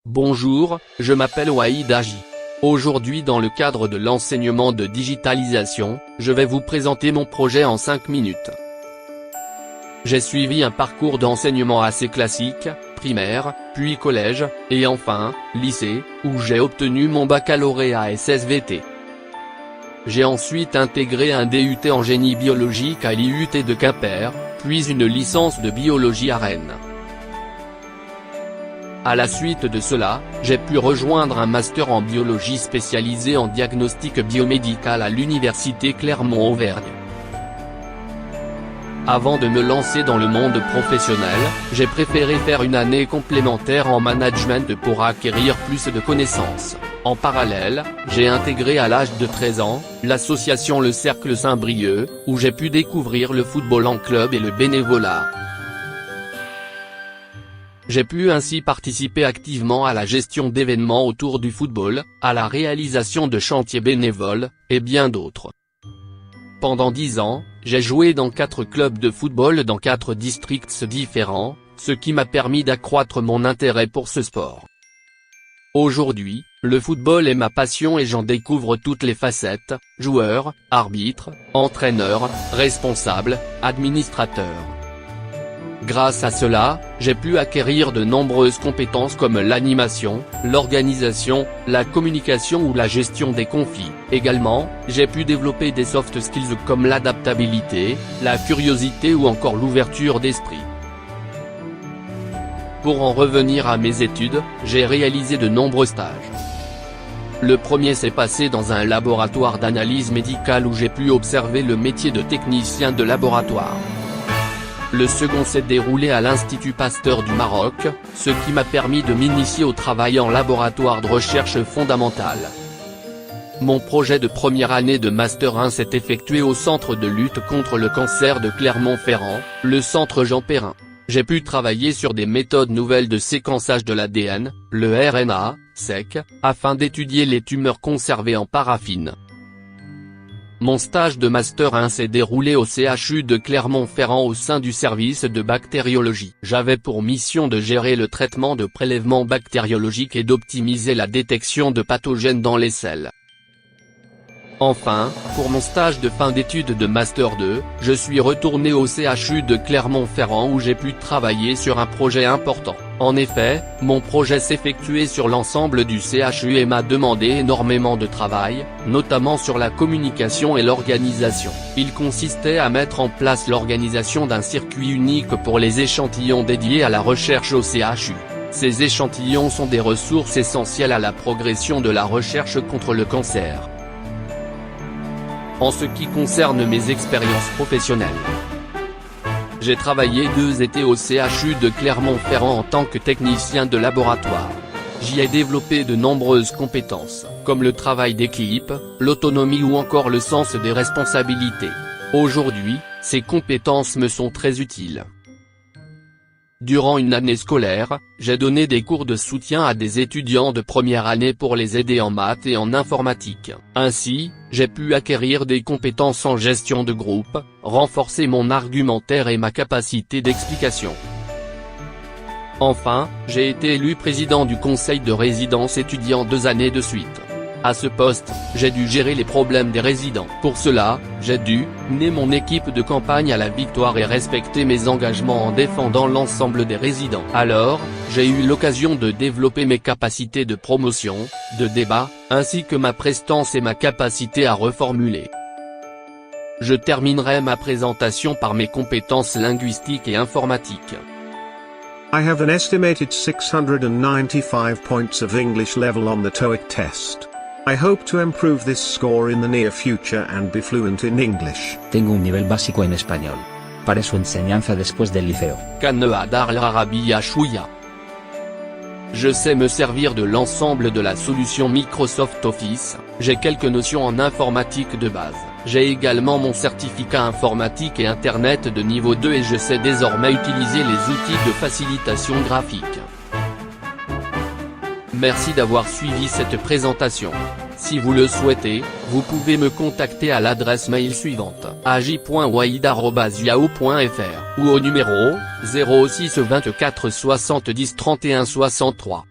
Bonjour, je m'appelle Waïd Haji. Aujourd'hui dans le cadre de l'enseignement de digitalisation, je vais vous présenter mon projet en 5 minutes. J'ai suivi un parcours d'enseignement assez classique, primaire, puis collège, et enfin, lycée, où j'ai obtenu mon baccalauréat SSVT. J'ai ensuite intégré un DUT en génie biologique à l'IUT de Quimper, puis une licence de biologie à Rennes. À la suite de cela, j'ai pu rejoindre un master en biologie spécialisé en diagnostic biomédical à l'université Clermont-Auvergne. Avant de me lancer dans le monde professionnel, j'ai préféré faire une année complémentaire en management pour acquérir plus de connaissances. En parallèle, j'ai intégré à l'âge de 13 ans, l'association Le Cercle Saint-Brieuc, où j'ai pu découvrir le football en club et le bénévolat. J'ai pu ainsi participer activement à la gestion d'événements autour du football, à la réalisation de chantiers bénévoles, et bien d'autres. Pendant 10 ans, j'ai joué dans 4 clubs de football dans 4 districts différents, ce qui m'a permis d'accroître mon intérêt pour ce sport. Aujourd'hui, le football est ma passion et j'en découvre toutes les facettes, joueur, arbitre, entraîneur, responsable, administrateur. Grâce à cela, j'ai pu acquérir de nombreuses compétences comme l'animation, l'organisation, la communication ou la gestion des conflits. Également, j'ai pu développer des soft skills comme l'adaptabilité, la curiosité ou encore l'ouverture d'esprit. Pour en revenir à mes études, j'ai réalisé de nombreux stages. Le premier s'est passé dans un laboratoire d'analyse médicale où j'ai pu observer le métier de technicien de laboratoire. Le second s'est déroulé à l'Institut Pasteur du Maroc, ce qui m'a permis de m'initier au travail en laboratoire de recherche fondamentale. Mon projet de première année de Master 1 s'est effectué au Centre de lutte contre le cancer de Clermont-Ferrand, le Centre Jean Perrin. J'ai pu travailler sur des méthodes nouvelles de séquençage de l'ADN, le RNA, sec, afin d'étudier les tumeurs conservées en paraffine. Mon stage de Master 1 s'est déroulé au CHU de Clermont-Ferrand au sein du service de bactériologie. J'avais pour mission de gérer le traitement de prélèvements bactériologiques et d'optimiser la détection de pathogènes dans les selles. Enfin, pour mon stage de fin d'études de Master 2, je suis retourné au CHU de Clermont-Ferrand où j'ai pu travailler sur un projet important. En effet, mon projet s'effectuait sur l'ensemble du CHU et m'a demandé énormément de travail, notamment sur la communication et l'organisation. Il consistait à mettre en place l'organisation d'un circuit unique pour les échantillons dédiés à la recherche au CHU. Ces échantillons sont des ressources essentielles à la progression de la recherche contre le cancer. En ce qui concerne mes expériences professionnelles, j'ai travaillé 2 étés au CHU de Clermont-Ferrand en tant que technicien de laboratoire. J'y ai développé de nombreuses compétences, comme le travail d'équipe, l'autonomie ou encore le sens des responsabilités. Aujourd'hui, ces compétences me sont très utiles. Durant une année scolaire, j'ai donné des cours de soutien à des étudiants de première année pour les aider en maths et en informatique. Ainsi, j'ai pu acquérir des compétences en gestion de groupe, renforcer mon argumentaire et ma capacité d'explication. Enfin, j'ai été élu président du conseil de résidence étudiant 2 années de suite. À ce poste, j'ai dû gérer les problèmes des résidents. Pour cela, j'ai dû mener mon équipe de campagne à la victoire et respecter mes engagements en défendant l'ensemble des résidents. Alors, j'ai eu l'occasion de développer mes capacités de promotion, de débat, ainsi que ma prestance et ma capacité à reformuler. Je terminerai ma présentation par mes compétences linguistiques et informatiques. I have an estimated 695 points of English level on the TOEIC test. I hope to improve this score in the near future and be fluent in English. Tengo un nivel básico en español. Para su enseñanza después del liceo. Je sais me servir de l'ensemble de la solution Microsoft Office, j'ai quelques notions en informatique de base. J'ai également mon certificat informatique et Internet de niveau 2 et je sais désormais utiliser les outils de facilitation graphique. Merci d'avoir suivi cette présentation. Si vous le souhaitez, vous pouvez me contacter à l'adresse mail suivante, haji.waid@yahoo.fr ou au numéro 06 24 70 31 63.